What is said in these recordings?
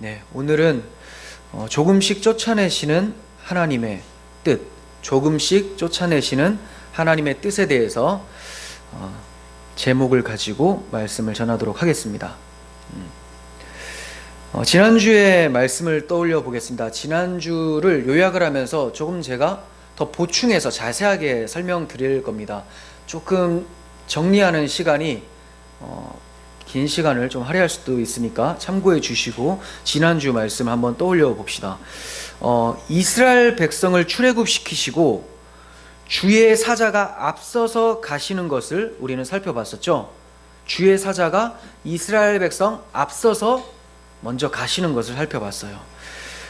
네, 오늘은 조금씩 쫓아내시는 하나님의 뜻, 조금씩 쫓아내시는 하나님의 뜻에 대해서 제목을 가지고 말씀을 전하도록 하겠습니다. 지난주의 말씀을 떠올려 보겠습니다. 지난주를 요약을 하면서 조금 제가 더 보충해서 자세하게 설명드릴 겁니다. 조금 정리하는 시간이 긴 시간을 좀 할애할 수도 있으니까 참고해 주시고 지난주 말씀 한번 떠올려 봅시다. 이스라엘 백성을 출애굽시키시고 주의 사자가 앞서서 가시는 것을 우리는 살펴봤었죠. 주의 사자가 이스라엘 백성 앞서서 먼저 가시는 것을 살펴봤어요.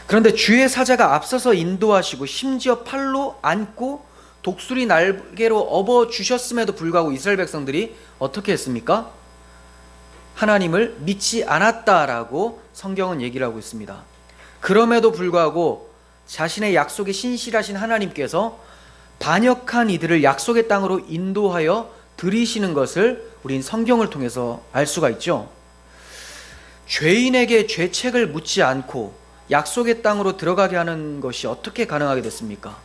그런데 주의 사자가 앞서서 인도하시고 심지어 팔로 안고 독수리 날개로 업어 주셨음에도 불구하고 이스라엘 백성들이 어떻게 했습니까? 하나님을 믿지 않았다라고 성경은 얘기를 하고 있습니다. 그럼에도 불구하고 자신의 약속에 신실하신 하나님께서 반역한 이들을 약속의 땅으로 인도하여 들이시는 것을 우린 성경을 통해서 알 수가 있죠. 죄인에게 죄책을 묻지 않고 약속의 땅으로 들어가게 하는 것이 어떻게 가능하게 됐습니까?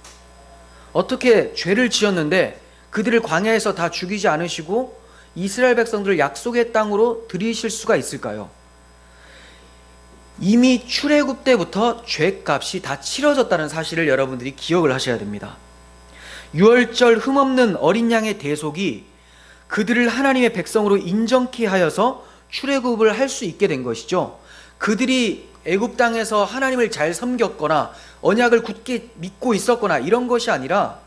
어떻게 죄를 지었는데 그들을 광야에서 다 죽이지 않으시고 이스라엘 백성들을 약속의 땅으로 들이실 수가 있을까요? 이미 출애굽 때부터 죄값이 다 치러졌다는 사실을 여러분들이 기억을 하셔야 됩니다. 유월절 흠없는 어린 양의 대속이 그들을 하나님의 백성으로 인정케 하여서 출애굽을 할 수 있게 된 것이죠. 그들이 애굽 땅에서 하나님을 잘 섬겼거나 언약을 굳게 믿고 있었거나 이런 것이 아니라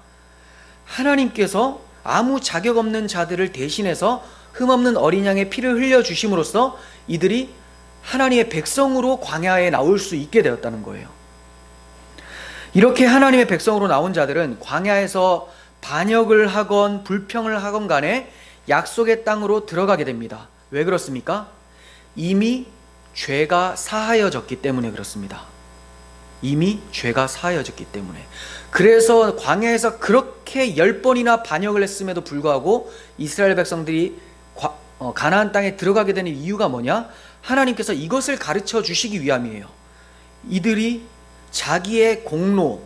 하나님께서 아무 자격 없는 자들을 대신해서 흠없는 어린 양의 피를 흘려주심으로써 이들이 하나님의 백성으로 광야에 나올 수 있게 되었다는 거예요. 이렇게 하나님의 백성으로 나온 자들은 광야에서 반역을 하건 불평을 하건 간에 약속의 땅으로 들어가게 됩니다. 왜 그렇습니까? 이미 죄가 사하여졌기 때문에 그렇습니다. 이미 죄가 사하여졌기 때문에. 그래서 광야에서 그렇게 10번이나 반역을 했음에도 불구하고 이스라엘 백성들이 가나안 땅에 들어가게 되는 이유가 뭐냐? 하나님께서 이것을 가르쳐 주시기 위함이에요. 이들이 자기의 공로,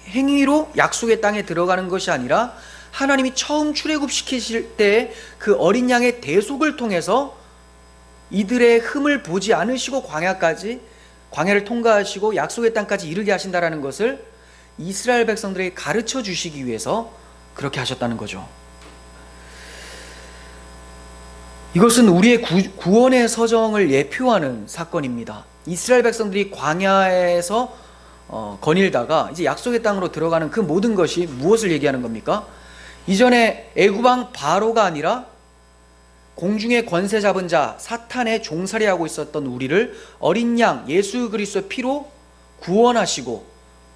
행위로 약속의 땅에 들어가는 것이 아니라 하나님이 처음 출애굽시키실 때 그 어린 양의 대속을 통해서 이들의 흠을 보지 않으시고 광야를 통과하시고 약속의 땅까지 이르게 하신다라는 것을 이스라엘 백성들에게 가르쳐 주시기 위해서 그렇게 하셨다는 거죠. 이것은 우리의 구원의 서정을 예표하는 사건입니다. 이스라엘 백성들이 광야에서 거닐다가 이제 약속의 땅으로 들어가는 그 모든 것이 무엇을 얘기하는 겁니까? 이전에 애굽왕 바로가 아니라 공중의 권세 잡은 자 사탄의 종살이하고 있었던 우리를 어린 양 예수 그리스도의 피로 구원하시고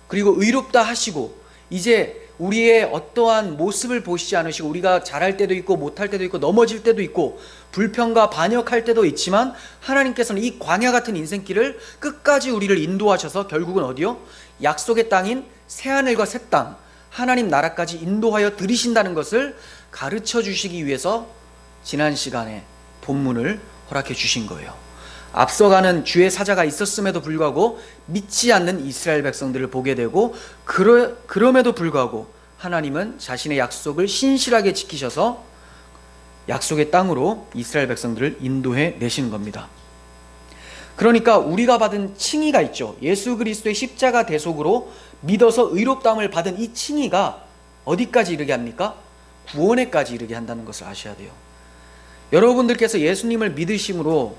그리고 의롭다 하시고 이제 우리의 어떠한 모습을 보시지 않으시고 우리가 잘할 때도 있고 못할 때도 있고 넘어질 때도 있고 불평과 반역할 때도 있지만 하나님께서는 이 광야 같은 인생길을 끝까지 우리를 인도하셔서 결국은 어디요? 약속의 땅인 새하늘과 새 땅 하나님 나라까지 인도하여 들이신다는 것을 가르쳐 주시기 위해서 지난 시간에 본문을 허락해 주신 거예요. 앞서가는 주의 사자가 있었음에도 불구하고 믿지 않는 이스라엘 백성들을 보게 되고 그럼에도 불구하고 하나님은 자신의 약속을 신실하게 지키셔서 약속의 땅으로 이스라엘 백성들을 인도해 내시는 겁니다. 그러니까 우리가 받은 칭의가 있죠. 예수 그리스도의 십자가 대속으로 믿어서 의롭다함을 받은 이 칭의가 어디까지 이르게 합니까? 구원에까지 이르게 한다는 것을 아셔야 돼요. 여러분들께서 예수님을 믿으심으로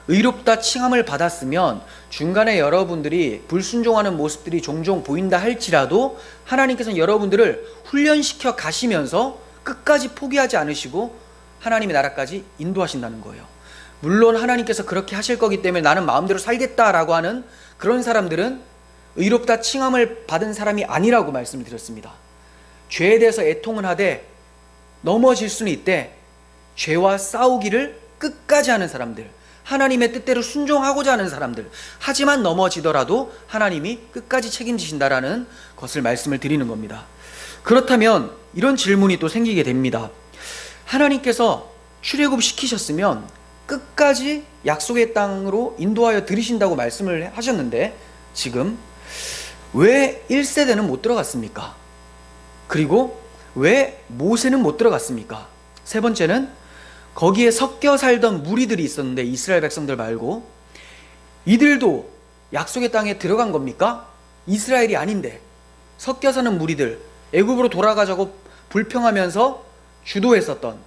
의롭다 칭함을 받았으면 중간에 여러분들이 불순종하는 모습들이 종종 보인다 할지라도 하나님께서는 여러분들을 훈련시켜 가시면서 끝까지 포기하지 않으시고 하나님의 나라까지 인도하신다는 거예요. 물론 하나님께서 그렇게 하실 거기 때문에 나는 마음대로 살겠다라고 하는 그런 사람들은 의롭다 칭함을 받은 사람이 아니라고 말씀을 드렸습니다. 죄에 대해서 애통은 하되 넘어질 수는 있대 죄와 싸우기를 끝까지 하는 사람들, 하나님의 뜻대로 순종하고자 하는 사람들, 하지만 넘어지더라도 하나님이 끝까지 책임지신다라는 것을 말씀을 드리는 겁니다. 그렇다면 이런 질문이 또 생기게 됩니다. 하나님께서 출애굽시키셨으면 끝까지 약속의 땅으로 인도하여 들이신다고 말씀을 하셨는데 지금 왜 1세대는 못 들어갔습니까? 그리고 왜 모세는 못 들어갔습니까? 세 번째는 거기에 섞여 살던 무리들이 있었는데 이스라엘 백성들 말고 이들도 약속의 땅에 들어간 겁니까? 이스라엘이 아닌데 섞여 사는 무리들, 애굽으로 돌아가자고 불평하면서 주도했었던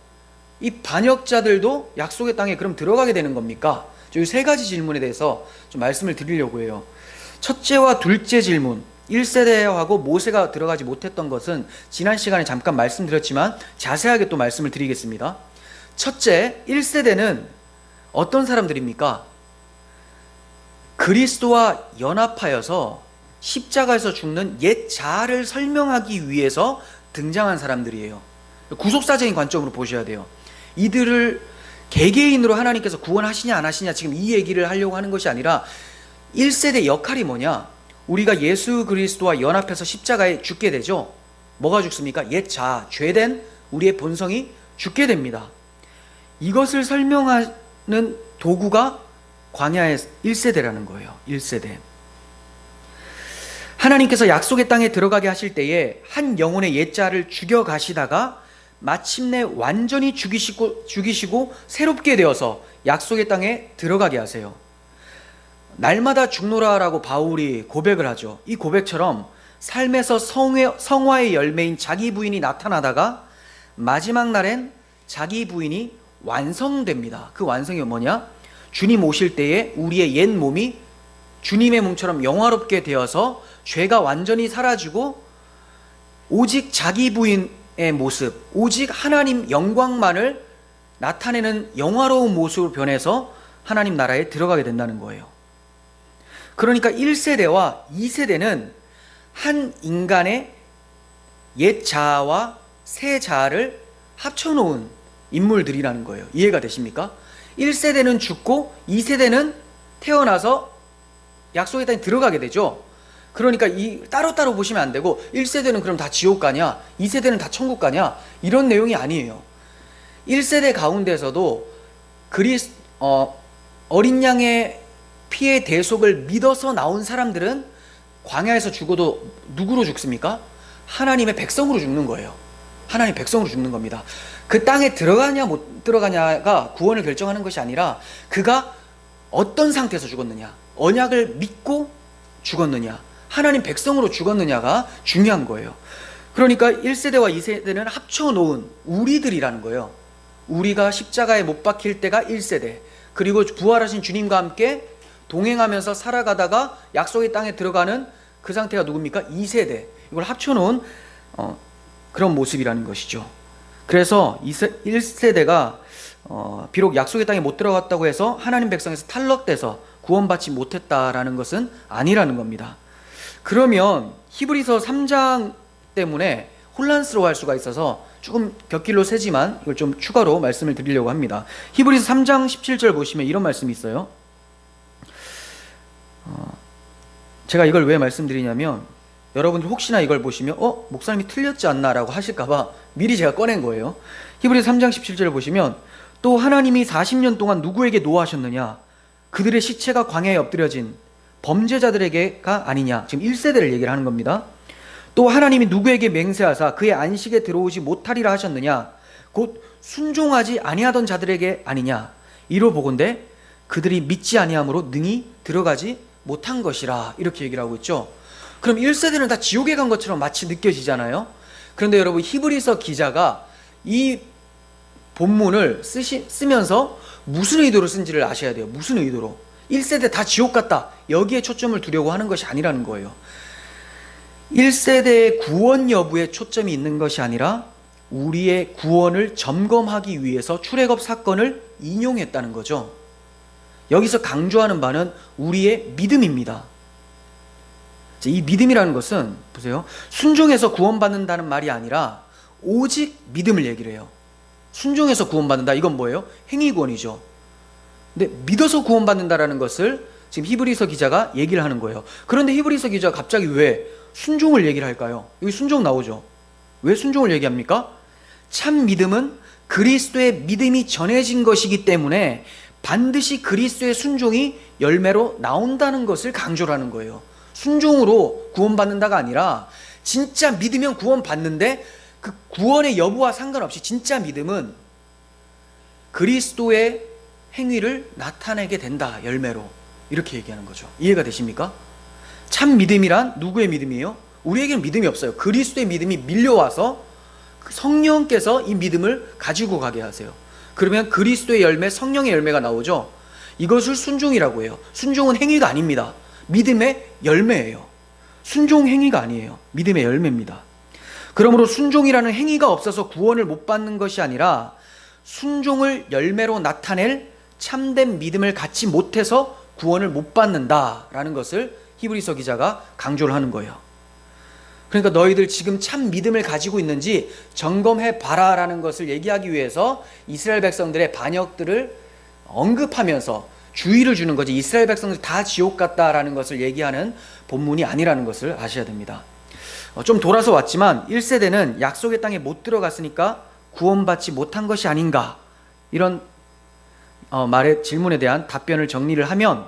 이 반역자들도 약속의 땅에 그럼 들어가게 되는 겁니까? 이 세 가지 질문에 대해서 좀 말씀을 드리려고 해요. 첫째와 둘째 질문, 1세대하고 모세가 들어가지 못했던 것은 지난 시간에 잠깐 말씀드렸지만 자세하게 또 말씀을 드리겠습니다. 첫째, 1세대는 어떤 사람들입니까? 그리스도와 연합하여서 십자가에서 죽는 옛 자아를 설명하기 위해서 등장한 사람들이에요. 구속사적인 관점으로 보셔야 돼요. 이들을 개개인으로 하나님께서 구원하시냐 안 하시냐 지금 이 얘기를 하려고 하는 것이 아니라 1세대 역할이 뭐냐? 우리가 예수 그리스도와 연합해서 십자가에 죽게 되죠. 뭐가 죽습니까? 옛 자아, 죄된 우리의 본성이 죽게 됩니다. 이것을 설명하는 도구가 광야의 1세대라는 거예요. 1세대. 하나님께서 약속의 땅에 들어가게 하실 때에 한 영혼의 옛 자아를 죽여가시다가 마침내 완전히 죽이시고 새롭게 되어서 약속의 땅에 들어가게 하세요. 날마다 죽노라라고 바울이 고백을 하죠. 이 고백처럼 삶에서 성화의 열매인 자기 부인이 나타나다가 마지막 날엔 자기 부인이 완성됩니다. 그 완성이 뭐냐? 주님 오실 때에 우리의 옛 몸이 주님의 몸처럼 영화롭게 되어서 죄가 완전히 사라지고 오직 자기 부인의 모습, 오직 하나님 영광만을 나타내는 영화로운 모습으로 변해서 하나님 나라에 들어가게 된다는 거예요. 그러니까 1세대와 2세대는 한 인간의 옛 자아와 새 자아를 합쳐놓은 인물들이라는 거예요. 이해가 되십니까? 1세대는 죽고 2세대는 태어나서 약속의 땅에 들어가게 되죠. 그러니까 이 따로따로 보시면 안 되고 1세대는 그럼 다 지옥 가냐? 2세대는 다 천국 가냐? 이런 내용이 아니에요. 1세대 가운데서도 어린 양의 피의 대속을 믿어서 나온 사람들은 광야에서 죽어도 누구로 죽습니까? 하나님의 백성으로 죽는 거예요. 하나님의 백성으로 죽는 겁니다. 그 땅에 들어가냐 못 들어가냐가 구원을 결정하는 것이 아니라 그가 어떤 상태에서 죽었느냐, 언약을 믿고 죽었느냐, 하나님 백성으로 죽었느냐가 중요한 거예요. 그러니까 1세대와 2세대는 합쳐놓은 우리들이라는 거예요. 우리가 십자가에 못 박힐 때가 1세대, 그리고 부활하신 주님과 함께 동행하면서 살아가다가 약속의 땅에 들어가는 그 상태가 누굽니까? 2세대. 이걸 합쳐놓은 그런 모습이라는 것이죠. 그래서 1세대가 비록 약속의 땅에 못 들어갔다고 해서 하나님 백성에서 탈락돼서 구원받지 못했다라는 것은 아니라는 겁니다. 그러면 히브리서 3장 때문에 혼란스러워할 수가 있어서 조금 곁길로 새지만 이걸 좀 추가로 말씀을 드리려고 합니다. 히브리서 3장 17절 보시면 이런 말씀이 있어요. 제가 이걸 왜 말씀드리냐면 여러분들 혹시나 이걸 보시면 목사님이 틀렸지 않나 라고 하실까봐 미리 제가 꺼낸 거예요. 히브리서 3장 17절을 보시면 또 하나님이 40년 동안 누구에게 노하셨느냐? 그들의 시체가 광야에 엎드려진 범죄자들에게가 아니냐? 지금 1세대를 얘기를 하는 겁니다. 또 하나님이 누구에게 맹세하사 그의 안식에 들어오지 못하리라 하셨느냐? 곧 순종하지 아니하던 자들에게 아니냐? 이로 보건대 그들이 믿지 아니함으로 능히 들어가지 못한 것이라, 이렇게 얘기를 하고 있죠. 그럼 1세대는 다 지옥에 간 것처럼 마치 느껴지잖아요. 그런데 여러분, 히브리서 기자가 이 본문을 쓰면서 무슨 의도로 쓴지를 아셔야 돼요. 무슨 의도로. 1세대 다 지옥 갔다, 여기에 초점을 두려고 하는 것이 아니라는 거예요. 1세대의 구원 여부에 초점이 있는 것이 아니라 우리의 구원을 점검하기 위해서 출애굽 사건을 인용했다는 거죠. 여기서 강조하는 바는 우리의 믿음입니다. 이 믿음이라는 것은 보세요, 순종해서 구원받는다는 말이 아니라 오직 믿음을 얘기를 해요. 순종해서 구원받는다, 이건 뭐예요? 행위구원이죠. 근데 믿어서 구원받는다라는 것을 지금 히브리서 기자가 얘기를 하는 거예요. 그런데 히브리서 기자가 갑자기 왜 순종을 얘기를 할까요? 여기 순종 나오죠. 왜 순종을 얘기합니까? 참 믿음은 그리스도의 믿음이 전해진 것이기 때문에 반드시 그리스도의 순종이 열매로 나온다는 것을 강조를 하는 거예요. 순종으로 구원받는다가 아니라 진짜 믿으면 구원받는데 그 구원의 여부와 상관없이 진짜 믿음은 그리스도의 행위를 나타내게 된다, 열매로. 이렇게 얘기하는 거죠. 이해가 되십니까? 참 믿음이란 누구의 믿음이에요? 우리에게는 믿음이 없어요. 그리스도의 믿음이 밀려와서 성령께서 이 믿음을 가지고 가게 하세요. 그러면 그리스도의 열매, 성령의 열매가 나오죠. 이것을 순종이라고 해요. 순종은 행위가 아닙니다. 믿음의 열매예요. 순종 행위가 아니에요. 믿음의 열매입니다. 그러므로 순종이라는 행위가 없어서 구원을 못 받는 것이 아니라 순종을 열매로 나타낼 참된 믿음을 갖지 못해서 구원을 못 받는다라는 것을 히브리서 기자가 강조를 하는 거예요. 그러니까 너희들 지금 참 믿음을 가지고 있는지 점검해 봐라라는 것을 얘기하기 위해서 이스라엘 백성들의 반역들을 언급하면서 주의를 주는 거지, 이스라엘 백성들 다 지옥 같다라는 것을 얘기하는 본문이 아니라는 것을 아셔야 됩니다. 좀 돌아서 왔지만 1세대는 약속의 땅에 못 들어갔으니까 구원받지 못한 것이 아닌가, 이런 말의 질문에 대한 답변을 정리를 하면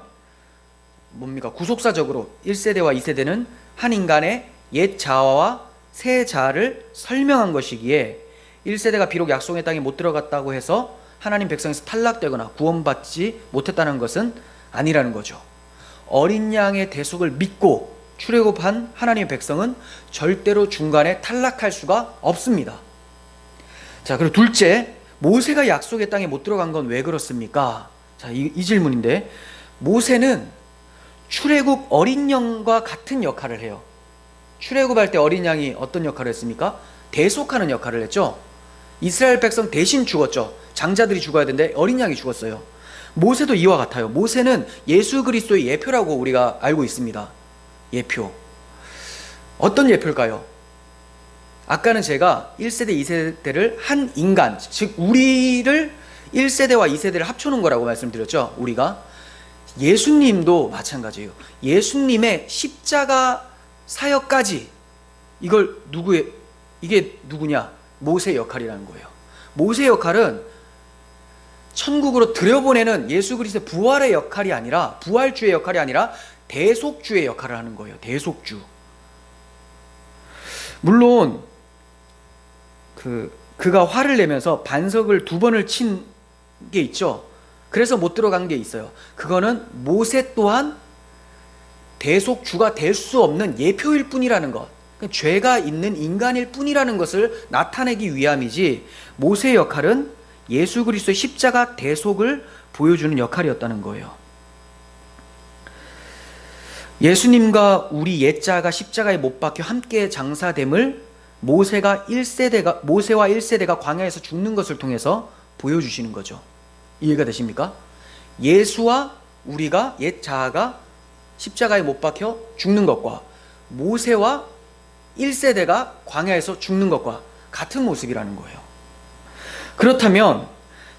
뭡니까? 구속사적으로 1세대와 2세대는 한 인간의 옛 자아와 새 자아를 설명한 것이기에 1세대가 비록 약속의 땅에 못 들어갔다고 해서 하나님 백성에서 탈락되거나 구원받지 못했다는 것은 아니라는 거죠. 어린 양의 대속을 믿고 출애굽한 하나님의 백성은 절대로 중간에 탈락할 수가 없습니다. 자, 그리고 둘째, 모세가 약속의 땅에 못 들어간 건 왜 그렇습니까? 자, 이 질문인데, 모세는 출애굽 어린 양과 같은 역할을 해요. 출애굽할 때 어린 양이 어떤 역할을 했습니까? 대속하는 역할을 했죠. 이스라엘 백성 대신 죽었죠. 장자들이 죽어야 되는데 어린 양이 죽었어요. 모세도 이와 같아요. 모세는 예수 그리스도의 예표라고 우리가 알고 있습니다. 예표. 어떤 예표일까요? 아까는 제가 1세대, 2세대를 한 인간, 즉 우리를 1세대와 2세대를 합쳐놓은 거라고 말씀드렸죠. 우리가. 예수님도 마찬가지예요. 예수님의 십자가 사역까지, 이게 누구냐? 모세 역할이라는 거예요. 모세 역할은 천국으로 들여보내는 예수 그리스도의 부활의 역할이 아니라, 부활주의 역할이 아니라 대속주의 역할을 하는 거예요. 대속주. 물론 그가 화를 내면서 반석을 2번을 친 게 있죠. 그래서 못 들어간 게 있어요. 그거는 모세 또한 대속주가 될 수 없는 예표일 뿐이라는 것, 죄가 있는 인간일 뿐이라는 것을 나타내기 위함이지, 모세의 역할은 예수 그리스도의 십자가 대속을 보여주는 역할이었다는 거예요. 예수님과 우리 옛자가 십자가에 못 박혀 함께 장사됨을 모세와 1세대가 광야에서 죽는 것을 통해서 보여주시는 거죠. 이해가 되십니까? 예수와 우리가 옛자가 십자가에 못 박혀 죽는 것과 모세와 1세대가 광야에서 죽는 것과 같은 모습이라는 거예요. 그렇다면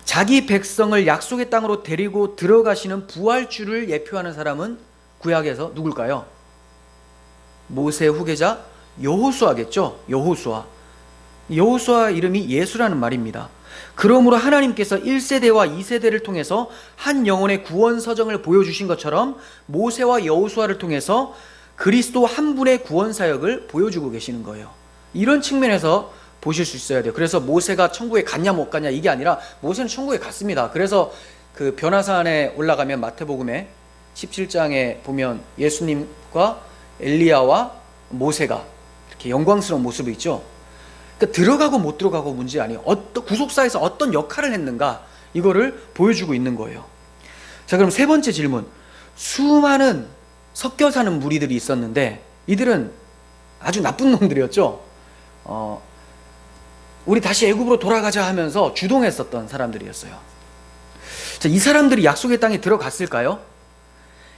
자기 백성을 약속의 땅으로 데리고 들어가시는 부활주를 예표하는 사람은 구약에서 누굴까요? 모세의 후계자 여호수아겠죠. 여호수아 이름이 예수라는 말입니다. 그러므로 하나님께서 1세대와 2세대를 통해서 한 영혼의 구원 서정을 보여주신 것처럼 모세와 여호수아를 통해서 그리스도 한 분의 구원 사역을 보여주고 계시는 거예요. 이런 측면에서 보실 수 있어야 돼요. 그래서 모세가 천국에 갔냐 못 갔냐 이게 아니라 모세는 천국에 갔습니다. 그래서 그 변화산에 올라가면 마태복음에 17장에 보면 예수님과 엘리야와 모세가 이렇게 영광스러운 모습이 있죠. 그러니까 들어가고 못 들어가고 문제 아니에요. 구속사에서 어떤 역할을 했는가, 이거를 보여주고 있는 거예요. 자, 그럼 세 번째 질문. 수많은 섞여 사는 무리들이 있었는데 이들은 아주 나쁜 놈들이었죠. 우리 다시 애굽으로 돌아가자 하면서 주동했었던 사람들이었어요. 자, 이 사람들이 약속의 땅에 들어갔을까요?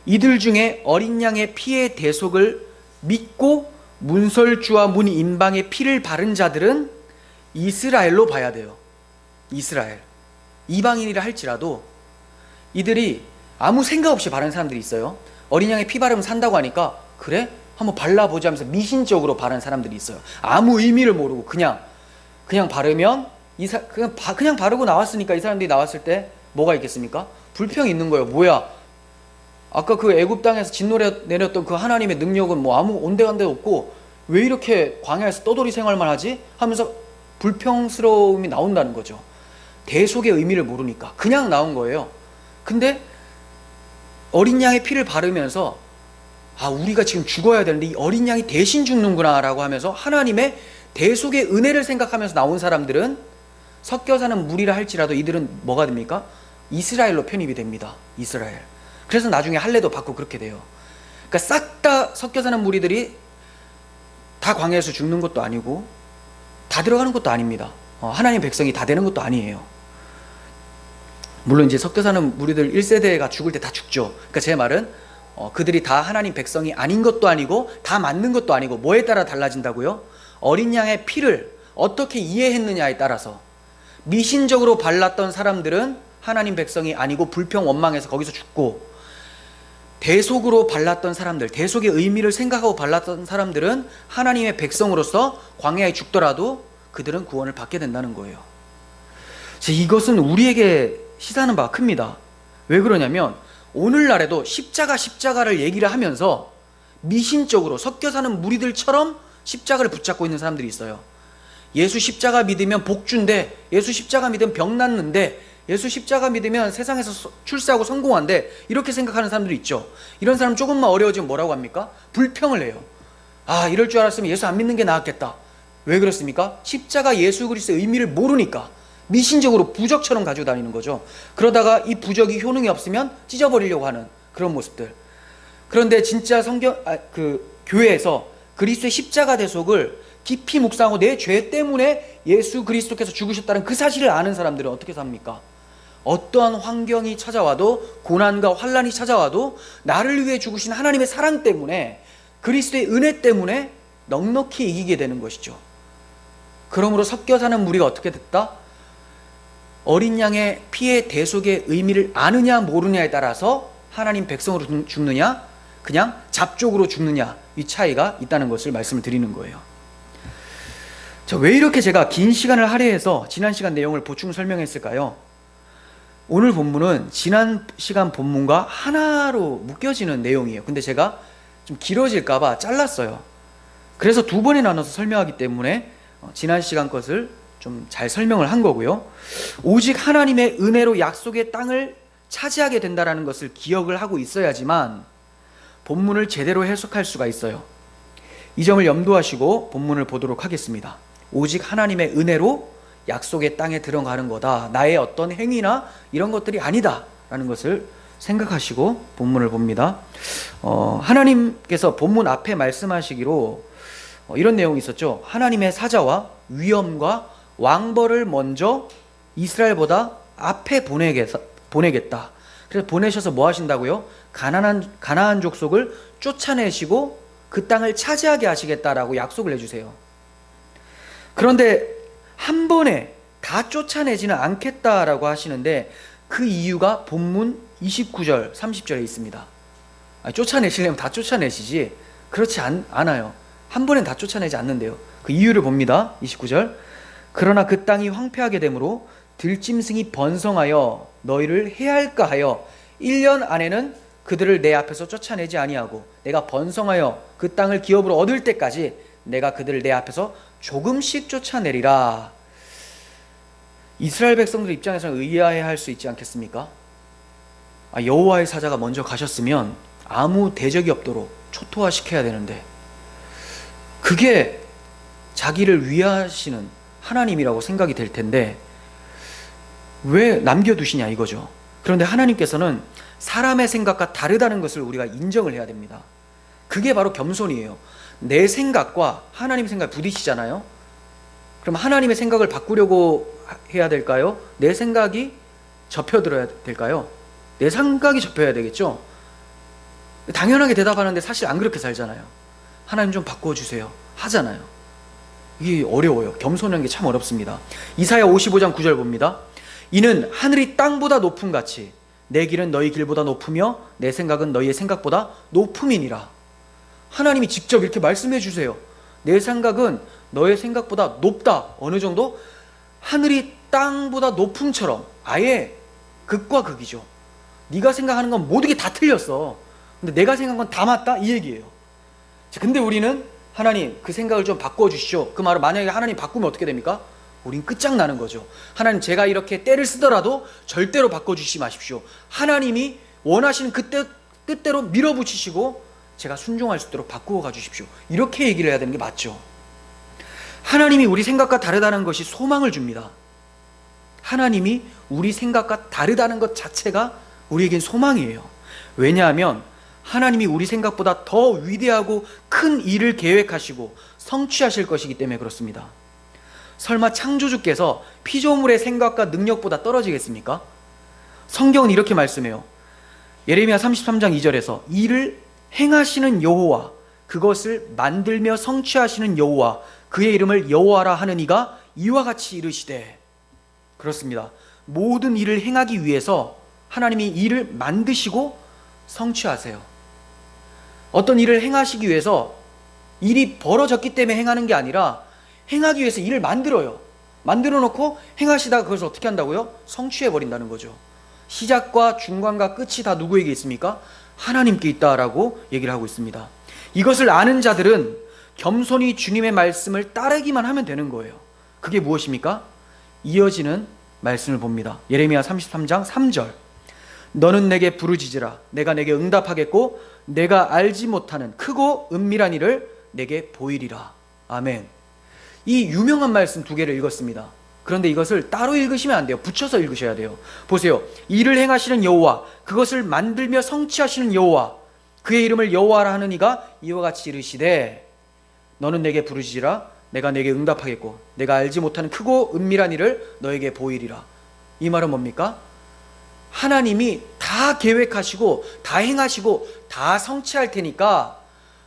이들 중에 어린 양의 피의 대속을 믿고 문설주와 문인방의 피를 바른 자들은 이스라엘로 봐야 돼요. 이스라엘. 이방인이라 할지라도 이들이 아무 생각 없이 바른 사람들이 있어요. 어린 양의 피 바르면 산다고 하니까 그래? 한번 발라보자 하면서 미신적으로 바른 사람들이 있어요. 아무 의미를 모르고 그냥 바르면 그냥 바르고 나왔으니까 이 사람들이 나왔을 때 뭐가 있겠습니까? 불평이 있는 거예요. 뭐야? 아까 그 애굽 땅에서 진노래 내렸던 그 하나님의 능력은 뭐 아무 온데간데 없고 왜 이렇게 광야에서 떠돌이 생활만 하지? 하면서 불평스러움이 나온다는 거죠. 대속의 의미를 모르니까 그냥 나온 거예요. 근데 어린 양의 피를 바르면서 우리가 지금 죽어야 되는데 이 어린 양이 대신 죽는구나 라고 하면서 하나님의 대속의 은혜를 생각하면서 나온 사람들은 섞여 사는 무리라 할지라도 이들은 뭐가 됩니까? 이스라엘로 편입이 됩니다. 이스라엘. 그래서 나중에 할례도 받고 그렇게 돼요. 그러니까 싹 다 섞여 사는 무리들이 다 광야에서 죽는 것도 아니고 다 들어가는 것도 아닙니다. 하나님 백성이 다 되는 것도 아니에요. 물론 이제 섞여 사는 무리들 1세대가 죽을 때 다 죽죠. 그러니까 제 말은 그들이 다 하나님 백성이 아닌 것도 아니고 다 맞는 것도 아니고 뭐에 따라 달라진다고요? 어린 양의 피를 어떻게 이해했느냐에 따라서 미신적으로 발랐던 사람들은 하나님 백성이 아니고 불평 원망해서 거기서 죽고, 대속으로 발랐던 사람들, 대속의 의미를 생각하고 발랐던 사람들은 하나님의 백성으로서 광야에 죽더라도 그들은 구원을 받게 된다는 거예요. 이것은 우리에게 시사하는 바가 큽니다. 왜 그러냐면 오늘날에도 십자가를 얘기를 하면서 미신적으로 섞여 사는 무리들처럼 십자가를 붙잡고 있는 사람들이 있어요. 예수 십자가 믿으면 복주인데, 예수 십자가 믿으면 병 낫는데, 예수 십자가 믿으면 세상에서 출세하고 성공한데, 이렇게 생각하는 사람들이 있죠. 이런 사람 조금만 어려워지면 뭐라고 합니까? 불평을 해요. 이럴 줄 알았으면 예수 안 믿는 게 나았겠다. 왜 그렇습니까? 십자가 예수 그리스도의 의미를 모르니까 미신적으로 부적처럼 가지고 다니는 거죠. 그러다가 이 부적이 효능이 없으면 찢어버리려고 하는 그런 모습들. 그런데 진짜 교회에서 그리스도의 십자가 대속을 깊이 묵상하고 내 죄 때문에 예수 그리스도께서 죽으셨다는 그 사실을 아는 사람들은 어떻게 삽니까? 어떠한 환경이 찾아와도, 고난과 환난이 찾아와도 나를 위해 죽으신 하나님의 사랑 때문에, 그리스도의 은혜 때문에 넉넉히 이기게 되는 것이죠. 그러므로 섞여 사는 무리가 어떻게 됐다? 어린 양의 피의 대속의 의미를 아느냐 모르냐에 따라서 하나님 백성으로 죽느냐, 그냥 잡족으로 죽느냐, 이 차이가 있다는 것을 말씀을 드리는 거예요. 왜 이렇게 제가 긴 시간을 할애해서 지난 시간 내용을 보충 설명했을까요? 오늘 본문은 지난 시간 본문과 하나로 묶여지는 내용이에요. 근데 제가 좀 길어질까봐 잘랐어요. 그래서 두 번에 나눠서 설명하기 때문에 지난 시간 것을 좀 잘 설명을 한 거고요. 오직 하나님의 은혜로 약속의 땅을 차지하게 된다는 것을 기억을 하고 있어야지만 본문을 제대로 해석할 수가 있어요. 이 점을 염두하시고 본문을 보도록 하겠습니다. 오직 하나님의 은혜로 약속의 땅에 들어가는 거다. 나의 어떤 행위나 이런 것들이 아니다 라는 것을 생각하시고 본문을 봅니다. 하나님께서 본문 앞에 말씀하시기로 이런 내용이 있었죠. 하나님의 사자와 위엄과 왕벌을 먼저 이스라엘보다 앞에 보내겠다. 그래서 보내셔서 뭐 하신다고요? 가나안 족속을 쫓아내시고 그 땅을 차지하게 하시겠다라고 약속을 해주세요. 그런데 한 번에 다 쫓아내지는 않겠다라고 하시는데 그 이유가 본문 29절, 30절에 있습니다. 쫓아내시려면 다 쫓아내시지 그렇지 않아요. 한 번엔 다 쫓아내지 않는데요. 그 이유를 봅니다. 29절. 그러나 그 땅이 황폐하게 되므로 들짐승이 번성하여 너희를 해할까 하여 1년 안에는 그들을 내 앞에서 쫓아내지 아니하고 내가 번성하여 그 땅을 기업으로 얻을 때까지 내가 그들을 내 앞에서 조금씩 쫓아내리라. 이스라엘 백성들 입장에서는 의아해할 수 있지 않겠습니까? 여호와의 사자가 먼저 가셨으면 아무 대적이 없도록 초토화시켜야 되는데 그게 자기를 위하시는 하나님이라고 생각이 될 텐데 왜 남겨두시냐 이거죠. 그런데 하나님께서는 사람의 생각과 다르다는 것을 우리가 인정을 해야 됩니다. 그게 바로 겸손이에요. 내 생각과 하나님의 생각이 부딪히잖아요. 그럼 하나님의 생각을 바꾸려고 해야 될까요? 내 생각이 접혀들어야 될까요? 내 생각이 접혀야 되겠죠. 당연하게 대답하는데 사실 안 그렇게 살잖아요. 하나님 좀 바꿔주세요 하잖아요. 이게 어려워요. 겸손한 게 참 어렵습니다. 이사야 55장 9절 봅니다. 이는 하늘이 땅보다 높음 같이 내 길은 너희 길보다 높으며 내 생각은 너희의 생각보다 높음이니라. 하나님이 직접 이렇게 말씀해 주세요. 내 생각은 너의 생각보다 높다. 어느 정도? 하늘이 땅보다 높음처럼 아예 극과 극이죠. 네가 생각하는 건 모든 게 다 틀렸어. 근데 내가 생각한 건 다 맞다? 이 얘기예요. 자, 근데 우리는 하나님 그 생각을 좀 바꿔주시오. 그 말은 만약에 하나님 바꾸면 어떻게 됩니까? 우린 끝장나는 거죠. 하나님 제가 이렇게 때를 쓰더라도 절대로 바꿔주시지 마십시오. 하나님이 원하시는 그 뜻대로 밀어붙이시고 제가 순종할 수 있도록 바꾸어 가주십시오. 이렇게 얘기를 해야 되는 게 맞죠. 하나님이 우리 생각과 다르다는 것이 소망을 줍니다. 하나님이 우리 생각과 다르다는 것 자체가 우리에겐 소망이에요. 왜냐하면 하나님이 우리 생각보다 더 위대하고 큰 일을 계획하시고 성취하실 것이기 때문에 그렇습니다. 설마 창조주께서 피조물의 생각과 능력보다 떨어지겠습니까? 성경은 이렇게 말씀해요. 예레미야 33장 2절에서 이를 행하시는 여호와, 그것을 만들며 성취하시는 여호와, 그의 이름을 여호와라 하는 이가 이와 같이 이르시되. 그렇습니다. 모든 일을 행하기 위해서 하나님이 일을 만드시고 성취하세요. 어떤 일을 행하시기 위해서 일이 벌어졌기 때문에 행하는 게 아니라 행하기 위해서 일을 만들어요. 만들어 놓고 행하시다가 그것을 어떻게 한다고요? 성취해 버린다는 거죠. 시작과 중간과 끝이 다 누구에게 있습니까? 하나님께 있다라고 얘기를 하고 있습니다. 이것을 아는 자들은 겸손히 주님의 말씀을 따르기만 하면 되는 거예요. 그게 무엇입니까? 이어지는 말씀을 봅니다. 예레미야 33장 3절. 너는 내게 부르짖으라. 내가 내게 응답하겠고 내가 알지 못하는 크고 은밀한 일을 내게 보이리라. 아멘. 이 유명한 말씀 두 개를 읽었습니다. 그런데 이것을 따로 읽으시면 안 돼요. 붙여서 읽으셔야 돼요. 보세요. 이를 행하시는 여호와, 그것을 만들며 성취하시는 여호와, 그의 이름을 여호와라 하는 이가 이와 같이 이르시되 너는 내게 부르짖으라. 내가 내게 응답하겠고 내가 알지 못하는 크고 은밀한 일을 너에게 보이리라. 이 말은 뭡니까? 하나님이 다 계획하시고 다 행하시고 다 성취할 테니까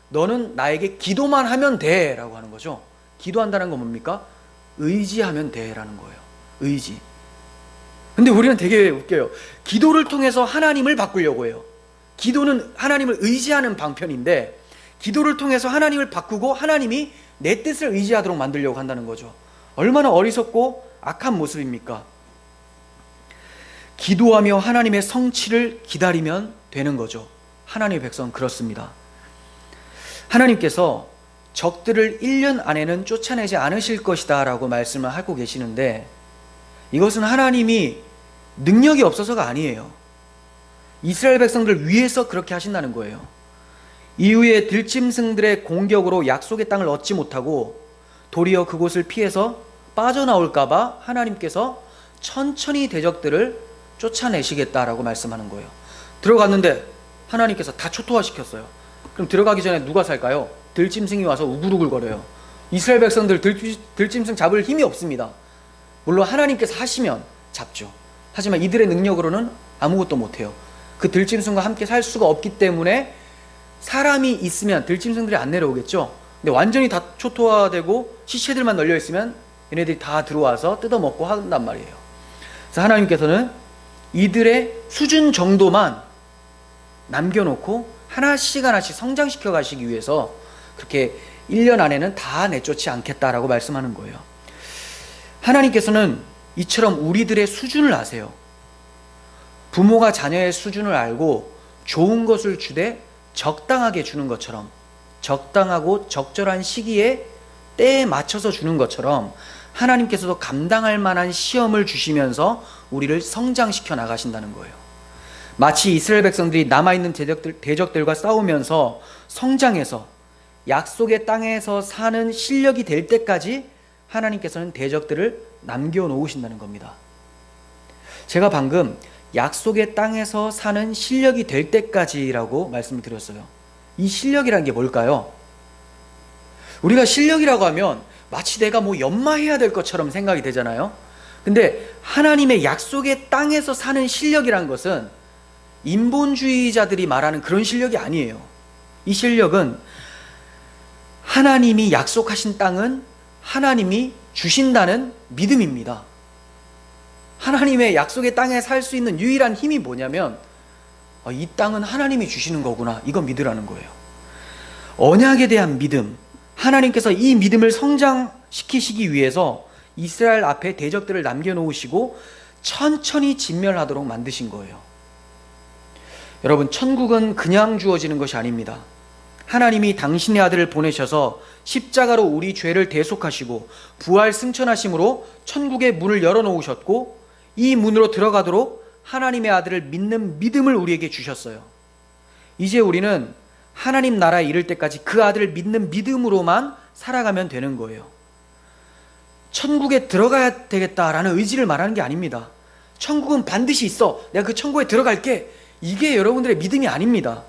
너는 나에게 기도만 하면 돼 라고 하는 거죠. 기도한다는 건 뭡니까? 의지하면 돼 라는 거예요. 의지. 근데 우리는 되게 웃겨요. 기도를 통해서 하나님을 바꾸려고 해요. 기도는 하나님을 의지하는 방편인데 기도를 통해서 하나님을 바꾸고 하나님이 내 뜻을 의지하도록 만들려고 한다는 거죠. 얼마나 어리석고 악한 모습입니까? 기도하며 하나님의 성취를 기다리면 되는 거죠. 하나님의 백성은 그렇습니다. 하나님께서 적들을 1년 안에는 쫓아내지 않으실 것이다 라고 말씀을 하고 계시는데 이것은 하나님이 능력이 없어서가 아니에요. 이스라엘 백성들 위해서 그렇게 하신다는 거예요. 이후에 들짐승들의 공격으로 약속의 땅을 얻지 못하고 도리어 그곳을 피해서 빠져나올까봐 하나님께서 천천히 대적들을 쫓아내시겠다라고 말씀하는 거예요. 들어갔는데 하나님께서 다 초토화시켰어요. 그럼 들어가기 전에 누가 살까요? 들짐승이 와서 우글우글거려요. 이스라엘 백성들 들짐승 잡을 힘이 없습니다. 물론 하나님께서 하시면 잡죠. 하지만 이들의 능력으로는 아무것도 못해요. 그 들짐승과 함께 살 수가 없기 때문에 사람이 있으면 들짐승들이 안 내려오겠죠. 근데 완전히 다 초토화되고 시체들만 널려있으면 얘네들이 다 들어와서 뜯어먹고 한단 말이에요. 그래서 하나님께서는 이들의 수준 정도만 남겨놓고 하나씩 하나씩 성장시켜 가시기 위해서 그렇게 1년 안에는 다 내쫓지 않겠다라고 말씀하는 거예요. 하나님께서는 이처럼 우리들의 수준을 아세요. 부모가 자녀의 수준을 알고 좋은 것을 주되 적당하게 주는 것처럼, 적당하고 적절한 시기에 때에 맞춰서 주는 것처럼 하나님께서도 감당할 만한 시험을 주시면서 우리를 성장시켜 나가신다는 거예요. 마치 이스라엘 백성들이 남아있는 대적들과 싸우면서 성장해서 약속의 땅에서 사는 실력이 될 때까지 하나님께서는 대적들을 남겨놓으신다는 겁니다. 제가 방금 약속의 땅에서 사는 실력이 될 때까지라고 말씀을 드렸어요. 이 실력이란 게 뭘까요? 우리가 실력이라고 하면 마치 내가 뭐 연마해야 될 것처럼 생각이 되잖아요. 근데 하나님의 약속의 땅에서 사는 실력이란 것은 인본주의자들이 말하는 그런 실력이 아니에요. 이 실력은 하나님이 약속하신 땅은 하나님이 주신다는 믿음입니다. 하나님의 약속의 땅에 살 수 있는 유일한 힘이 뭐냐면 이 땅은 하나님이 주시는 거구나, 이거 믿으라는 거예요. 언약에 대한 믿음, 하나님께서 이 믿음을 성장시키시기 위해서 이스라엘 앞에 대적들을 남겨놓으시고 천천히 진멸하도록 만드신 거예요. 여러분, 천국은 그냥 주어지는 것이 아닙니다. 하나님이 당신의 아들을 보내셔서 십자가로 우리 죄를 대속하시고 부활 승천하심으로 천국의 문을 열어놓으셨고, 이 문으로 들어가도록 하나님의 아들을 믿는 믿음을 우리에게 주셨어요. 이제 우리는 하나님 나라에 이를 때까지 그 아들을 믿는 믿음으로만 살아가면 되는 거예요. 천국에 들어가야 되겠다라는 의지를 말하는 게 아닙니다. 천국은 반드시 있어, 내가 그 천국에 들어갈게, 이게 여러분들의 믿음이 아닙니다.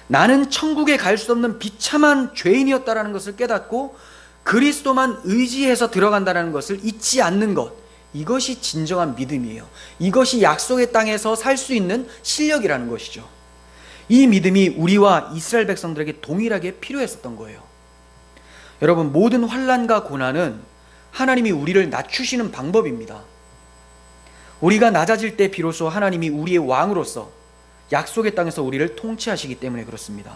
나는 천국에 갈 수 없는 비참한 죄인이었다라는 것을 깨닫고 그리스도만 의지해서 들어간다는 것을 잊지 않는 것, 이것이 진정한 믿음이에요. 이것이 약속의 땅에서 살 수 있는 실력이라는 것이죠. 이 믿음이 우리와 이스라엘 백성들에게 동일하게 필요했었던 거예요. 여러분, 모든 환난과 고난은 하나님이 우리를 낮추시는 방법입니다. 우리가 낮아질 때 비로소 하나님이 우리의 왕으로서 약속의 땅에서 우리를 통치하시기 때문에 그렇습니다.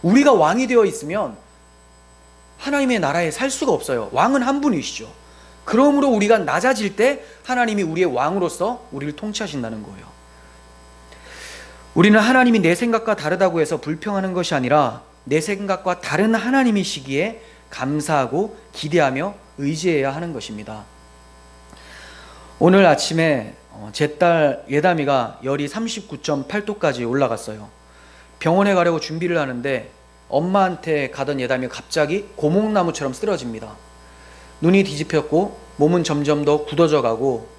우리가 왕이 되어 있으면 하나님의 나라에 살 수가 없어요. 왕은 한 분이시죠. 그러므로 우리가 낮아질 때 하나님이 우리의 왕으로서 우리를 통치하신다는 거예요. 우리는 하나님이 내 생각과 다르다고 해서 불평하는 것이 아니라 내 생각과 다른 하나님이시기에 감사하고 기대하며 의지해야 하는 것입니다. 오늘 아침에 제 딸 예담이가 열이 39.8도까지 올라갔어요. 병원에 가려고 준비를 하는데 엄마한테 가던 예담이가 갑자기 고목나무처럼 쓰러집니다. 눈이 뒤집혔고 몸은 점점 더 굳어져 가고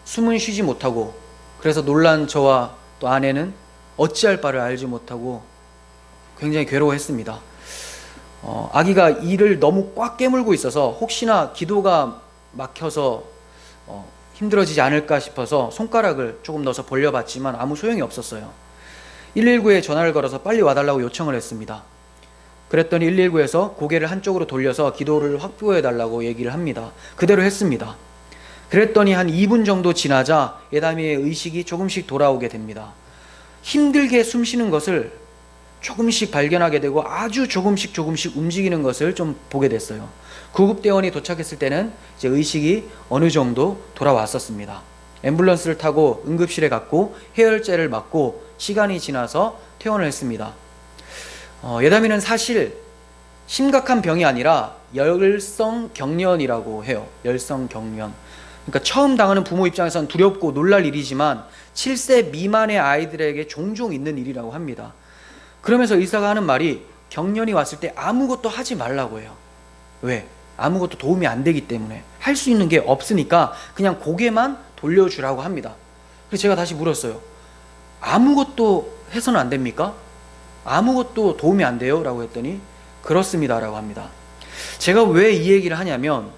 숨은 쉬지 못하고, 그래서 놀란 저와 또 아내는 어찌할 바를 알지 못하고 굉장히 괴로워했습니다. 아기가 이를 너무 꽉 깨물고 있어서 혹시나 기도가 막혀서 힘들어지지 않을까 싶어서 손가락을 조금 넣어서 벌려봤지만 아무 소용이 없었어요. 119에 전화를 걸어서 빨리 와달라고 요청을 했습니다. 그랬더니 119에서 고개를 한쪽으로 돌려서 기도를 확보해달라고 얘기를 합니다. 그대로 했습니다. 그랬더니 한 2분 정도 지나자 예담이의 의식이 조금씩 돌아오게 됩니다. 힘들게 숨 쉬는 것을 조금씩 발견하게 되고 아주 조금씩 움직이는 것을 좀 보게 됐어요. 구급대원이 도착했을 때는 이제 의식이 어느 정도 돌아왔었습니다. 앰뷸런스를 타고 응급실에 갔고 해열제를 맞고 시간이 지나서 퇴원을 했습니다. 예담이는 사실 심각한 병이 아니라 열성경련이라고 해요. 열성경련. 그러니까 처음 당하는 부모 입장에서는 두렵고 놀랄 일이지만 7세 미만의 아이들에게 종종 있는 일이라고 합니다. 그러면서 의사가 하는 말이 경련이 왔을 때 아무것도 하지 말라고 해요. 왜? 아무것도 도움이 안 되기 때문에. 할 수 있는 게 없으니까 그냥 고개만 돌려주라고 합니다. 그래서 제가 다시 물었어요. 아무것도 해서는 안 됩니까? 아무것도 도움이 안 돼요? 라고 했더니 그렇습니다 라고 합니다. 제가 왜 이 얘기를 하냐면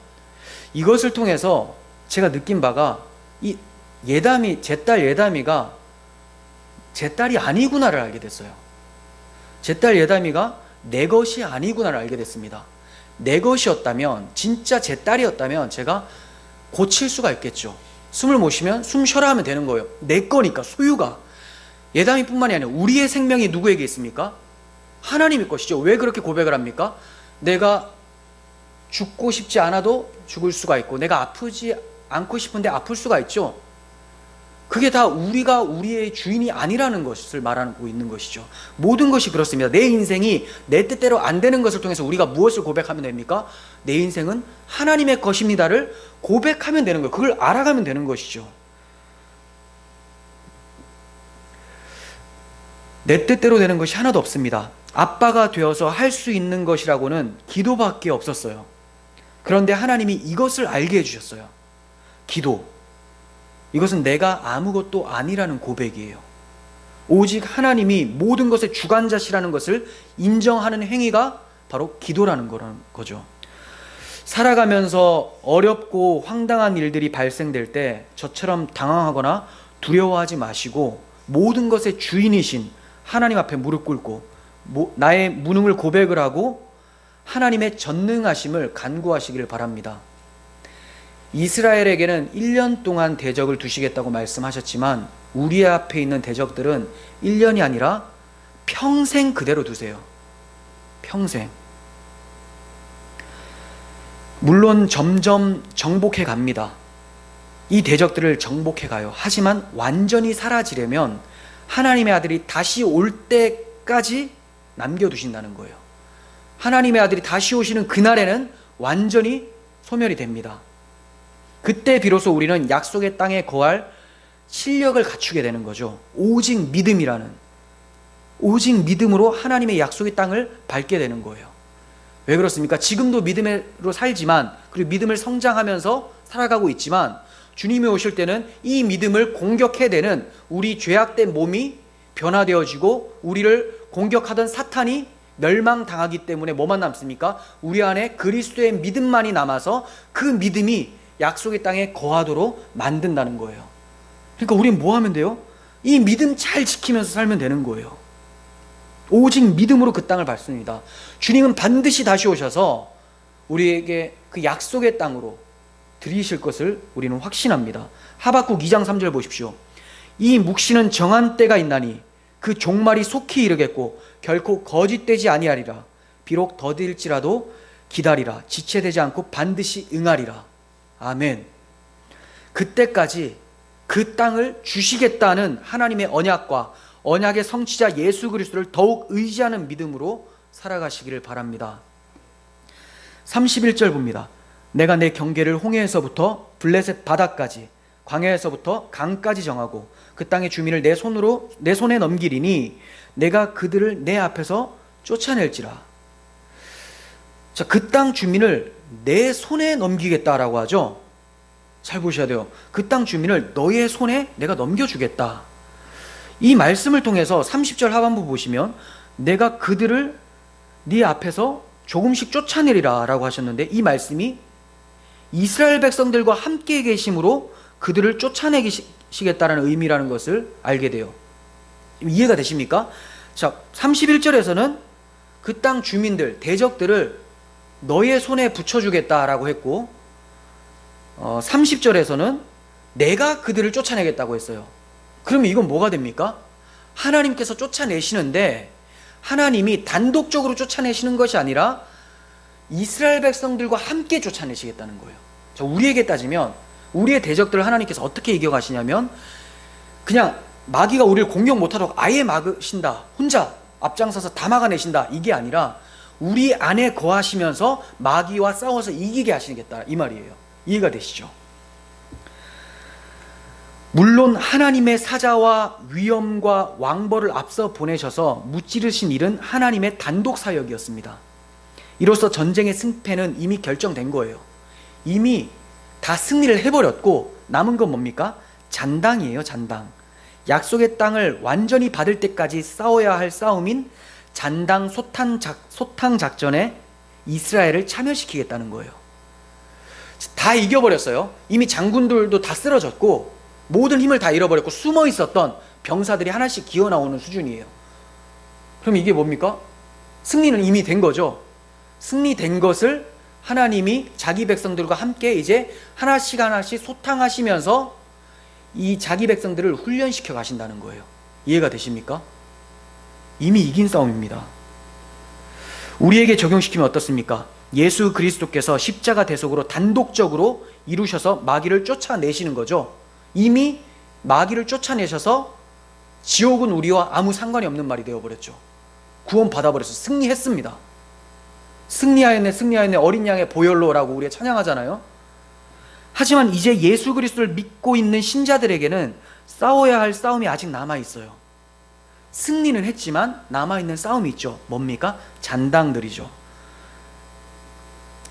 이것을 통해서 제가 느낀 바가 이 예담이, 제 딸 예담이가 제 딸이 아니구나를 알게 됐어요. 제 딸 예담이가 내 것이 아니구나를 알게 됐습니다. 내 것이었다면, 진짜 제 딸이었다면 제가 고칠 수가 있겠죠. 숨을 못 쉬면 숨 쉬어라 하면 되는 거예요. 내 거니까, 소유가. 예담이뿐만이 아니라 우리의 생명이 누구에게 있습니까? 하나님의 것이죠. 왜 그렇게 고백을 합니까? 내가 죽고 싶지 않아도 죽을 수가 있고 내가 아프지 않고 싶은데 아플 수가 있죠. 그게 다 우리가 우리의 주인이 아니라는 것을 말하고 있는 것이죠. 모든 것이 그렇습니다. 내 인생이 내 뜻대로 안 되는 것을 통해서 우리가 무엇을 고백하면 됩니까? 내 인생은 하나님의 것입니다를 고백하면 되는 거예요. 그걸 알아가면 되는 것이죠. 내 뜻대로 되는 것이 하나도 없습니다. 아빠가 되어서 할 수 있는 것이라고는 기도밖에 없었어요. 그런데 하나님이 이것을 알게 해주셨어요. 기도. 이것은 내가 아무것도 아니라는 고백이에요. 오직 하나님이 모든 것의 주관자시라는 것을 인정하는 행위가 바로 기도라는 거죠. 살아가면서 어렵고 황당한 일들이 발생될 때 저처럼 당황하거나 두려워하지 마시고 모든 것의 주인이신 하나님 앞에 무릎 꿇고 나의 무능을 고백을 하고 하나님의 전능하심을 간구하시기를 바랍니다. 이스라엘에게는 1년 동안 대적을 두시겠다고 말씀하셨지만 우리 앞에 있는 대적들은 1년이 아니라 평생 그대로 두세요. 평생. 물론 점점 정복해 갑니다. 이 대적들을 정복해 가요. 하지만 완전히 사라지려면 하나님의 아들이 다시 올 때까지 남겨두신다는 거예요. 하나님의 아들이 다시 오시는 그날에는 완전히 소멸이 됩니다. 그때 비로소 우리는 약속의 땅에 거할 실력을 갖추게 되는 거죠. 오직 믿음으로 하나님의 약속의 땅을 밟게 되는 거예요. 왜 그렇습니까? 지금도 믿음으로 살지만, 그리고 믿음을 성장하면서 살아가고 있지만, 주님이 오실 때는 이 믿음을 공격해대는 우리 죄악된 몸이 변화되어지고 우리를 공격하던 사탄이 멸망당하기 때문에 뭐만 남습니까? 우리 안에 그리스도의 믿음만이 남아서 그 믿음이 약속의 땅에 거하도록 만든다는 거예요. 그러니까 우리는 뭐 하면 돼요? 이 믿음 잘 지키면서 살면 되는 거예요. 오직 믿음으로 그 땅을 밟습니다. 주님은 반드시 다시 오셔서 우리에게 그 약속의 땅으로 들이실 것을 우리는 확신합니다. 하박국 2장 3절 보십시오. 이 묵시는 정한 때가 있나니 그 종말이 속히 이르겠고 결코 거짓되지 아니하리라. 비록 더딜지라도 기다리라. 지체되지 않고 반드시 응하리라. 아멘. 그때까지 그 땅을 주시겠다는 하나님의 언약과 언약의 성취자 예수 그리스도를 더욱 의지하는 믿음으로 살아가시기를 바랍니다. 31절 봅니다. 내가 내 경계를 홍해에서부터 블레셋 바다까지 광야에서부터 강까지 정하고 그 땅의 주민을 내 손에 넘기리니 내가 그들을 내 앞에서 쫓아낼지라. 자, 그 땅 주민을 내 손에 넘기겠다라고 하죠. 잘 보셔야 돼요. 그 땅 주민을 너의 손에 내가 넘겨주겠다. 이 말씀을 통해서 30절 하반부 보시면 내가 그들을 네 앞에서 조금씩 쫓아내리라 라고 하셨는데, 이 말씀이 이스라엘 백성들과 함께 계심으로 그들을 쫓아내시겠다는 의미라는 것을 알게 돼요. 이해가 되십니까? 자, 31절에서는 그 땅 주민들, 대적들을 너의 손에 붙여주겠다라고 했고, 30절에서는 내가 그들을 쫓아내겠다고 했어요. 그러면 이건 뭐가 됩니까? 하나님께서 쫓아내시는데 하나님이 단독적으로 쫓아내시는 것이 아니라 이스라엘 백성들과 함께 쫓아내시겠다는 거예요. 자, 우리에게 따지면 우리의 대적들을 하나님께서 어떻게 이겨가시냐면 그냥 마귀가 우리를 공격 못하도록 아예 막으신다, 혼자 앞장서서 다 막아내신다, 이게 아니라 우리 안에 거하시면서 마귀와 싸워서 이기게 하시겠다, 이 말이에요. 이해가 되시죠? 물론 하나님의 사자와 위엄과 왕벌을 앞서 보내셔서 무찌르신 일은 하나님의 단독 사역이었습니다. 이로써 전쟁의 승패는 이미 결정된 거예요. 이미 다 승리를 해버렸고 남은 건 뭡니까? 잔당이에요, 잔당. 약속의 땅을 완전히 받을 때까지 싸워야 할 싸움인 잔당 소탕 작전에 이스라엘을 참여시키겠다는 거예요. 다 이겨버렸어요. 이미 장군들도 다 쓰러졌고 모든 힘을 다 잃어버렸고 숨어 있었던 병사들이 하나씩 기어 나오는 수준이에요. 그럼 이게 뭡니까? 승리는 이미 된 거죠. 승리된 것을 하나님이 자기 백성들과 함께 이제 하나씩 소탕하시면서 이 자기 백성들을 훈련시켜 가신다는 거예요. 이해가 되십니까? 이미 이긴 싸움입니다. 우리에게 적용시키면 어떻습니까? 예수 그리스도께서 십자가 대속으로 단독적으로 이루셔서 마귀를 쫓아내시는 거죠. 이미 마귀를 쫓아내셔서 지옥은 우리와 아무 상관이 없는 말이 되어버렸죠. 구원 받아버려서 승리했습니다. 승리하였네 어린 양의 보혈로라고 우리가 찬양하잖아요. 하지만 이제 예수 그리스도를 믿고 있는 신자들에게는 싸워야 할 싸움이 아직 남아있어요. 승리는 했지만 남아있는 싸움이 있죠. 뭡니까? 잔당들이죠.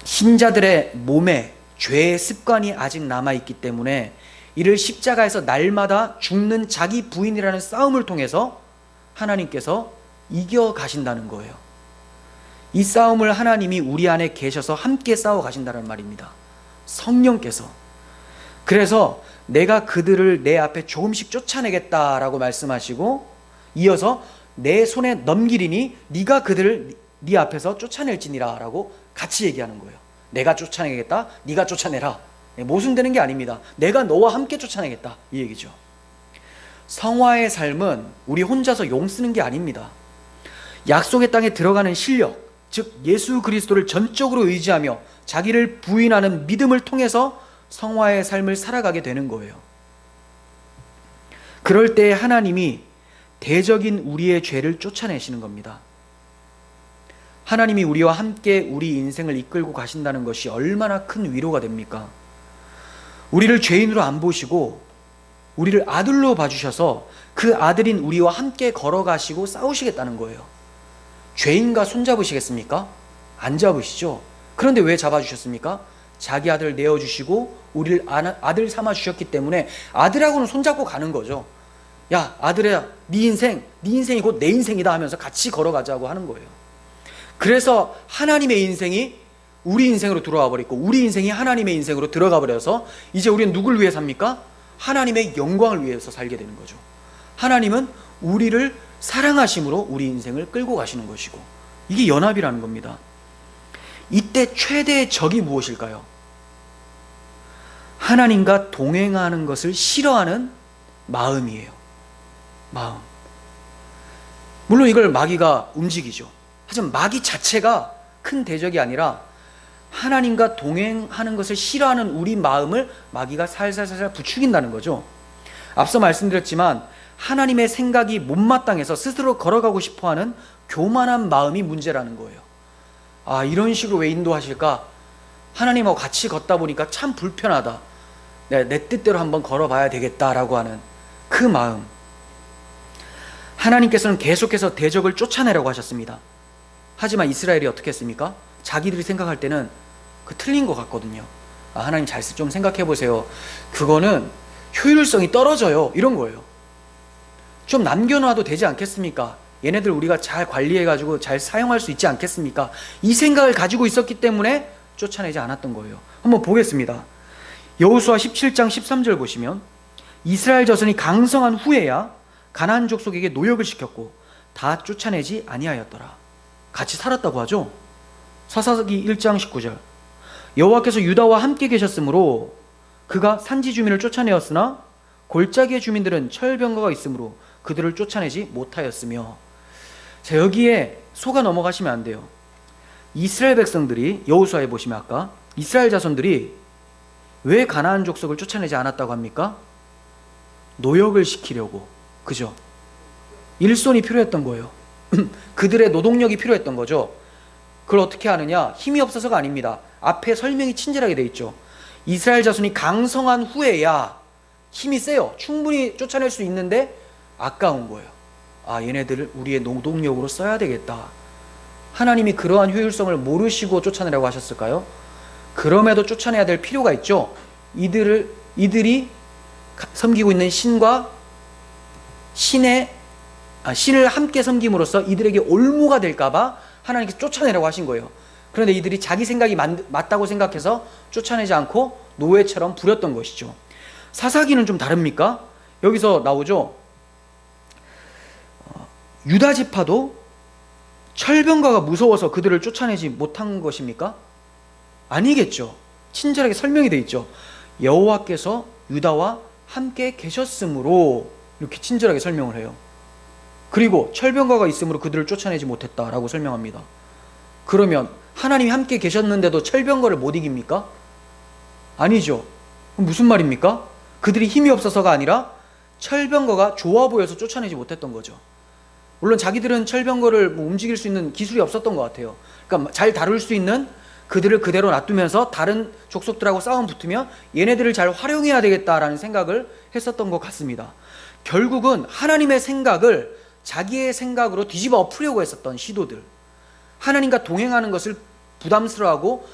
신자들의 몸에 죄의 습관이 아직 남아있기 때문에 이를 십자가에서 날마다 죽는 자기 부인이라는 싸움을 통해서 하나님께서 이겨가신다는 거예요. 이 싸움을 하나님이 우리 안에 계셔서 함께 싸워 가신다는 말입니다. 성령께서. 그래서 내가 그들을 내 앞에 조금씩 쫓아내겠다라고 말씀하시고 이어서 내 손에 넘기리니 네가 그들을 네 앞에서 쫓아낼지니라 라고 같이 얘기하는 거예요. 내가 쫓아내겠다, 네가 쫓아내라. 모순되는 게 아닙니다. 내가 너와 함께 쫓아내겠다, 이 얘기죠. 성화의 삶은 우리 혼자서 용 쓰는 게 아닙니다. 약속의 땅에 들어가는 실력, 즉 예수 그리스도를 전적으로 의지하며 자기를 부인하는 믿음을 통해서 성화의 삶을 살아가게 되는 거예요. 그럴 때 하나님이 대적인 우리의 죄를 쫓아내시는 겁니다. 하나님이 우리와 함께 우리 인생을 이끌고 가신다는 것이 얼마나 큰 위로가 됩니까? 우리를 죄인으로 안 보시고 우리를 아들로 봐주셔서 그 아들인 우리와 함께 걸어가시고 싸우시겠다는 거예요. 죄인과 손잡으시겠습니까? 안 잡으시죠. 그런데 왜 잡아주셨습니까? 자기 아들을 내어주시고 우리를 아들 삼아주셨기 때문에 아들하고는 손잡고 가는 거죠. 야, 아들아, 네 인생이 곧 내 인생이다 하면서 같이 걸어가자고 하는 거예요. 그래서 하나님의 인생이 우리 인생으로 들어와 버리고 우리 인생이 하나님의 인생으로 들어가 버려서 이제 우리는 누굴 위해 삽니까? 하나님의 영광을 위해서 살게 되는 거죠. 하나님은 우리를 사랑하심으로 우리 인생을 끌고 가시는 것이고, 이게 연합이라는 겁니다. 이때 최대의 적이 무엇일까요? 하나님과 동행하는 것을 싫어하는 마음이에요. 마음. 물론 이걸 마귀가 움직이죠. 하지만 마귀 자체가 큰 대적이 아니라 하나님과 동행하는 것을 싫어하는 우리 마음을 마귀가 살살살살 부추긴다는 거죠. 앞서 말씀드렸지만 하나님의 생각이 못마땅해서 스스로 걸어가고 싶어하는 교만한 마음이 문제라는 거예요. 아, 이런 식으로 왜 인도하실까? 하나님하고 같이 걷다 보니까 참 불편하다. 내 뜻대로 한번 걸어봐야 되겠다라고 하는 그 마음. 하나님께서는 계속해서 대적을 쫓아내라고 하셨습니다. 하지만 이스라엘이 어떻게 했습니까? 자기들이 생각할 때는 그 틀린 것 같거든요. 아, 하나님 좀 생각해 보세요. 그거는 효율성이 떨어져요. 이런 거예요. 좀 남겨놔도 되지 않겠습니까? 얘네들 우리가 잘 관리해가지고 잘 사용할 수 있지 않겠습니까? 이 생각을 가지고 있었기 때문에 쫓아내지 않았던 거예요. 한번 보겠습니다. 여호수아 17장 13절 보시면 이스라엘 자손이 강성한 후에야 가나안 족속에게 노역을 시켰고 다 쫓아내지 아니하였더라. 같이 살았다고 하죠. 사사기 1장 19절 여호와께서 유다와 함께 계셨으므로 그가 산지 주민을 쫓아내었으나 골짜기의 주민들은 철병거가 있으므로 그들을 쫓아내지 못하였으며. 자, 여기에 속아 넘어가시면 안 돼요. 이스라엘 백성들이 여호수아에 보시면 아까 이스라엘 자손들이 왜 가나안 족속을 쫓아내지 않았다고 합니까? 노역을 시키려고. 그죠? 일손이 필요했던 거예요. 그들의 노동력이 필요했던 거죠. 그걸 어떻게 하느냐? 힘이 없어서가 아닙니다. 앞에 설명이 친절하게 돼 있죠. 이스라엘 자손이 강성한 후에야 힘이 세요. 충분히 쫓아낼 수 있는데 아까운 거예요. 아, 얘네들을 우리의 노동력으로 써야 되겠다. 하나님이 그러한 효율성을 모르시고 쫓아내라고 하셨을까요? 그럼에도 쫓아내야 될 필요가 있죠. 이들이 섬기고 있는 신과 신을 함께 섬김으로써 이들에게 올무가 될까봐 하나님께서 쫓아내라고 하신 거예요. 그런데 이들이 자기 생각이 맞다고 생각해서 쫓아내지 않고 노예처럼 부렸던 것이죠. 사사기는 좀 다릅니까? 여기서 나오죠. 유다 지파도 철병거가 무서워서 그들을 쫓아내지 못한 것입니까? 아니겠죠. 친절하게 설명이 되어 있죠. 여호와께서 유다와 함께 계셨으므로 이렇게 친절하게 설명을 해요. 그리고 철병거가 있으므로 그들을 쫓아내지 못했다라고 설명합니다. 그러면 하나님이 함께 계셨는데도 철병거를 못 이깁니까? 아니죠. 그럼 무슨 말입니까? 그들이 힘이 없어서가 아니라 철병거가 좋아 보여서 쫓아내지 못했던 거죠. 물론 자기들은 철병거를 움직일 수 있는 기술이 없었던 것 같아요. 그러니까 잘 다룰 수 있는 그들을 그대로 놔두면서 다른 족속들하고 싸움 붙으면 얘네들을 잘 활용해야 되겠다라는 생각을 했었던 것 같습니다. 결국은 하나님의 생각을 자기의 생각으로 뒤집어 엎으려고 했었던 시도들, 하나님과 동행하는 것을 부담스러워하고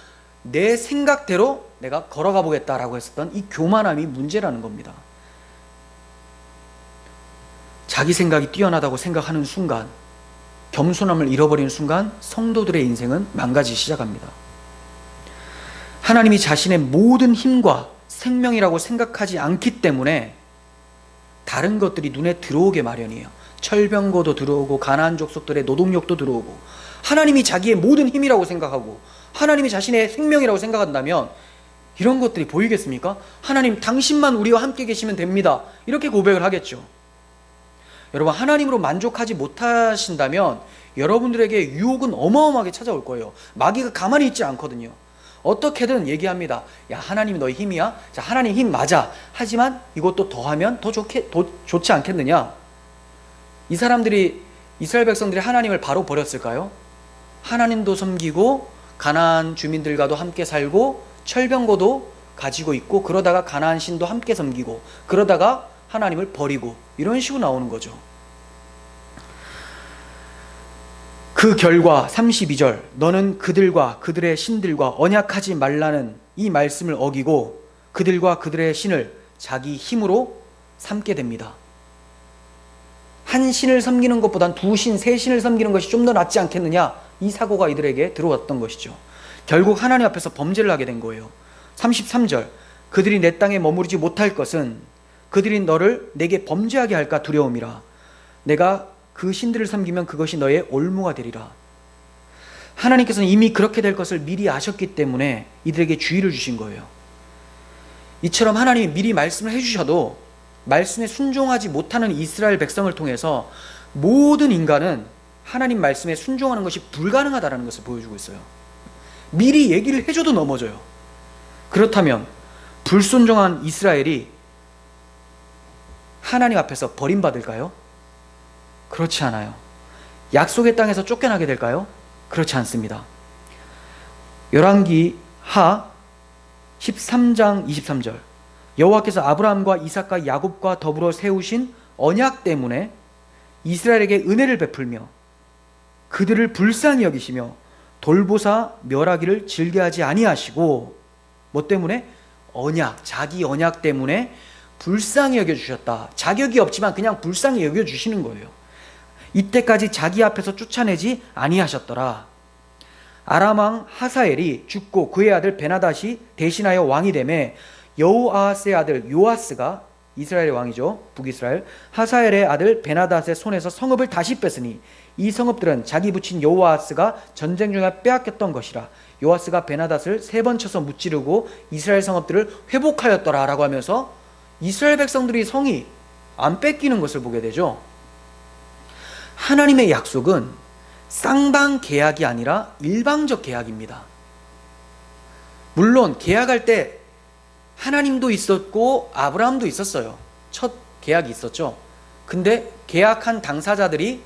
내 생각대로 내가 걸어가 보겠다라고 했었던 이 교만함이 문제라는 겁니다. 자기 생각이 뛰어나다고 생각하는 순간, 겸손함을 잃어버리는 순간 성도들의 인생은 망가지기 시작합니다. 하나님이 자신의 모든 힘과 생명이라고 생각하지 않기 때문에 다른 것들이 눈에 들어오게 마련이에요. 철병거도 들어오고 가나안 족속들의 노동력도 들어오고, 하나님이 자기의 모든 힘이라고 생각하고 하나님이 자신의 생명이라고 생각한다면 이런 것들이 보이겠습니까? 하나님, 당신만 우리와 함께 계시면 됩니다. 이렇게 고백을 하겠죠. 여러분, 하나님으로 만족하지 못하신다면 여러분들에게 유혹은 어마어마하게 찾아올 거예요. 마귀가 가만히 있지 않거든요. 어떻게든 얘기합니다. 야, 하나님이 너의 힘이야? 자, 하나님 힘 맞아. 하지만 이것도 더하면 더 좋지 않겠느냐? 이 사람들이, 이스라엘 백성들이 하나님을 바로 버렸을까요? 하나님도 섬기고 가나안 주민들과도 함께 살고 철병거도 가지고 있고, 그러다가 가나안 신도 함께 섬기고, 그러다가 하나님을 버리고, 이런 식으로 나오는 거죠. 그 결과 32절, 너는 그들과 그들의 신들과 언약하지 말라는 이 말씀을 어기고 그들과 그들의 신을 자기 힘으로 삼게 됩니다. 한 신을 섬기는 것보단 두 신, 세 신을 섬기는 것이 좀 더 낫지 않겠느냐, 이 사고가 이들에게 들어왔던 것이죠. 결국 하나님 앞에서 범죄를 하게 된 거예요. 33절, 그들이 내 땅에 머무르지 못할 것은 그들이 너를 내게 범죄하게 할까 두려움이라. 내가 그 신들을 섬기면 그것이 너의 올무가 되리라. 하나님께서는 이미 그렇게 될 것을 미리 아셨기 때문에 이들에게 주의를 주신 거예요. 이처럼 하나님이 미리 말씀을 해주셔도 말씀에 순종하지 못하는 이스라엘 백성을 통해서 모든 인간은 하나님 말씀에 순종하는 것이 불가능하다는 것을 보여주고 있어요. 미리 얘기를 해줘도 넘어져요. 그렇다면 불순종한 이스라엘이 하나님 앞에서 버림받을까요? 그렇지 않아요. 약속의 땅에서 쫓겨나게 될까요? 그렇지 않습니다. 열왕기 하 13장 23절, 여호와께서 아브라함과 이삭과 야곱과 더불어 세우신 언약 때문에 이스라엘에게 은혜를 베풀며 그들을 불쌍히 여기시며 돌보사 멸하기를 즐겨하지 아니하시고, 뭐 때문에? 언약, 자기 언약 때문에 불쌍히 여겨주셨다. 자격이 없지만 그냥 불쌍히 여겨주시는 거예요. 이때까지 자기 앞에서 쫓아내지 아니하셨더라. 아람 왕 하사엘이 죽고 그의 아들 베나닷이 대신하여 왕이 되매 여호아스의 아들 요아스가, 이스라엘의 왕이죠, 북이스라엘, 하사엘의 아들 베나닷의 손에서 성읍을 다시 뺐으니 이 성읍들은 자기 부친 여호아스가 전쟁 중에 빼앗겼던 것이라. 요아스가 베나닷을 3번 쳐서 무찌르고 이스라엘 성읍들을 회복하였더라 라고 하면서 이스라엘 백성들이 성이 안 뺏기는 것을 보게 되죠. 하나님의 약속은 쌍방 계약이 아니라 일방적 계약입니다. 물론 계약할 때 하나님도 있었고 아브라함도 있었어요. 첫 계약이 있었죠. 근데 계약한 당사자들이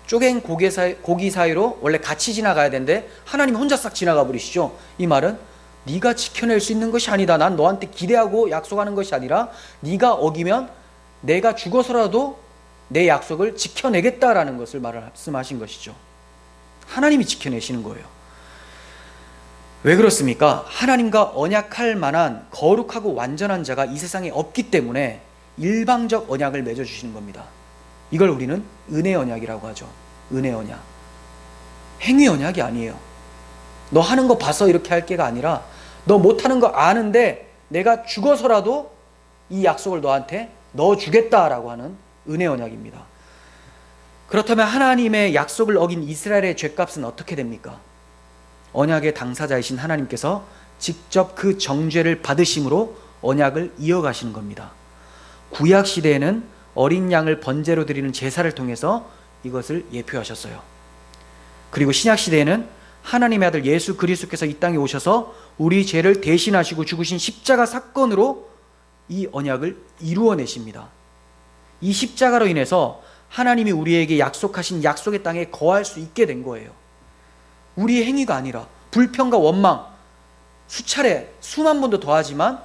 쪼갠 고기 사이로 원래 같이 지나가야 되는데 하나님 혼자 싹 지나가 버리시죠. 이 말은 네가 지켜낼 수 있는 것이 아니다. 난 너한테 기대하고 약속하는 것이 아니라 네가 어기면 내가 죽어서라도 내 약속을 지켜내겠다라는 것을 말씀하신 것이죠. 하나님이 지켜내시는 거예요. 왜 그렇습니까? 하나님과 언약할 만한 거룩하고 완전한 자가 이 세상에 없기 때문에 일방적 언약을 맺어주시는 겁니다. 이걸 우리는 은혜 언약이라고 하죠. 은혜 언약. 행위 언약이 아니에요. 너 하는 거 봐서 이렇게 할 게가 아니라 너 못하는 거 아는데 내가 죽어서라도 이 약속을 너한테 넣어주겠다라고 하는 은혜 언약입니다. 그렇다면 하나님의 약속을 어긴 이스라엘의 죄값은 어떻게 됩니까? 언약의 당사자이신 하나님께서 직접 그 정죄를 받으심으로 언약을 이어가시는 겁니다. 구약 시대에는 어린 양을 번제로 드리는 제사를 통해서 이것을 예표하셨어요. 그리고 신약 시대에는 하나님의 아들 예수 그리스도께서 이 땅에 오셔서 우리 죄를 대신하시고 죽으신 십자가 사건으로 이 언약을 이루어내십니다. 이 십자가로 인해서 하나님이 우리에게 약속하신 약속의 땅에 거할 수 있게 된 거예요. 우리의 행위가 아니라 불평과 원망 수차례 수만 번도 더하지만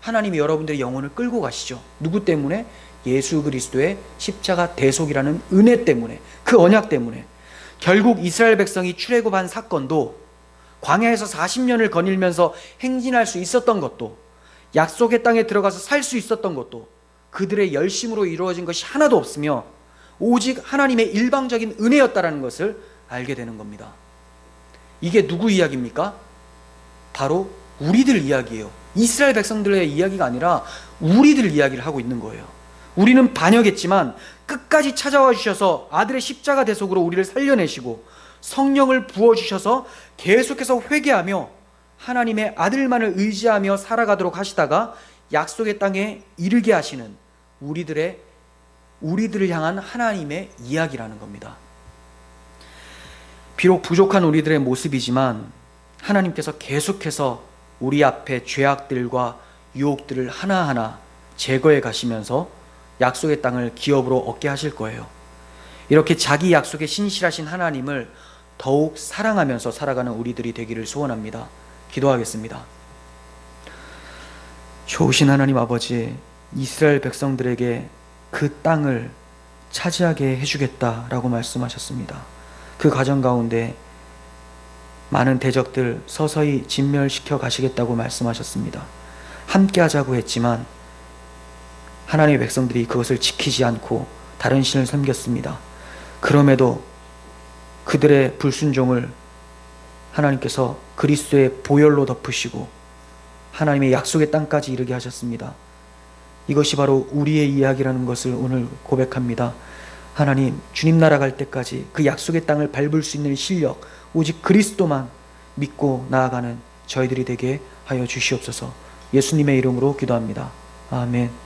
하나님이 여러분들의 영혼을 끌고 가시죠. 누구 때문에? 예수 그리스도의 십자가 대속이라는 은혜 때문에, 그 언약 때문에. 결국 이스라엘 백성이 출애굽한 사건도, 광야에서 40년을 거닐면서 행진할 수 있었던 것도, 약속의 땅에 들어가서 살 수 있었던 것도 그들의 열심으로 이루어진 것이 하나도 없으며 오직 하나님의 일방적인 은혜였다라는 것을 알게 되는 겁니다. 이게 누구 이야기입니까? 바로 우리들 이야기예요. 이스라엘 백성들의 이야기가 아니라 우리들 이야기를 하고 있는 거예요. 우리는 반역했지만 끝까지 찾아와 주셔서 아들의 십자가 대속으로 우리를 살려내시고 성령을 부어주셔서 계속해서 회개하며 하나님의 아들만을 의지하며 살아가도록 하시다가 약속의 땅에 이르게 하시는 우리들을 향한 하나님의 이야기라는 겁니다. 비록 부족한 우리들의 모습이지만 하나님께서 계속해서 우리 앞에 죄악들과 유혹들을 하나하나 제거해 가시면서 약속의 땅을 기업으로 얻게 하실 거예요. 이렇게 자기 약속에 신실하신 하나님을 더욱 사랑하면서 살아가는 우리들이 되기를 소원합니다. 기도하겠습니다. 좋으신 하나님 아버지, 이스라엘 백성들에게 그 땅을 차지하게 해주겠다라고 말씀하셨습니다. 그 과정 가운데 많은 대적들 서서히 진멸시켜 가시겠다고 말씀하셨습니다. 함께 하자고 했지만 하나님의 백성들이 그것을 지키지 않고 다른 신을 섬겼습니다. 그럼에도 그들의 불순종을 하나님께서 그리스도의 보혈로 덮으시고 하나님의 약속의 땅까지 이르게 하셨습니다. 이것이 바로 우리의 이야기라는 것을 오늘 고백합니다. 하나님, 주님 나라 갈 때까지 그 약속의 땅을 밟을 수 있는 실력, 오직 그리스도만 믿고 나아가는 저희들이 되게 하여 주시옵소서. 예수님의 이름으로 기도합니다. 아멘.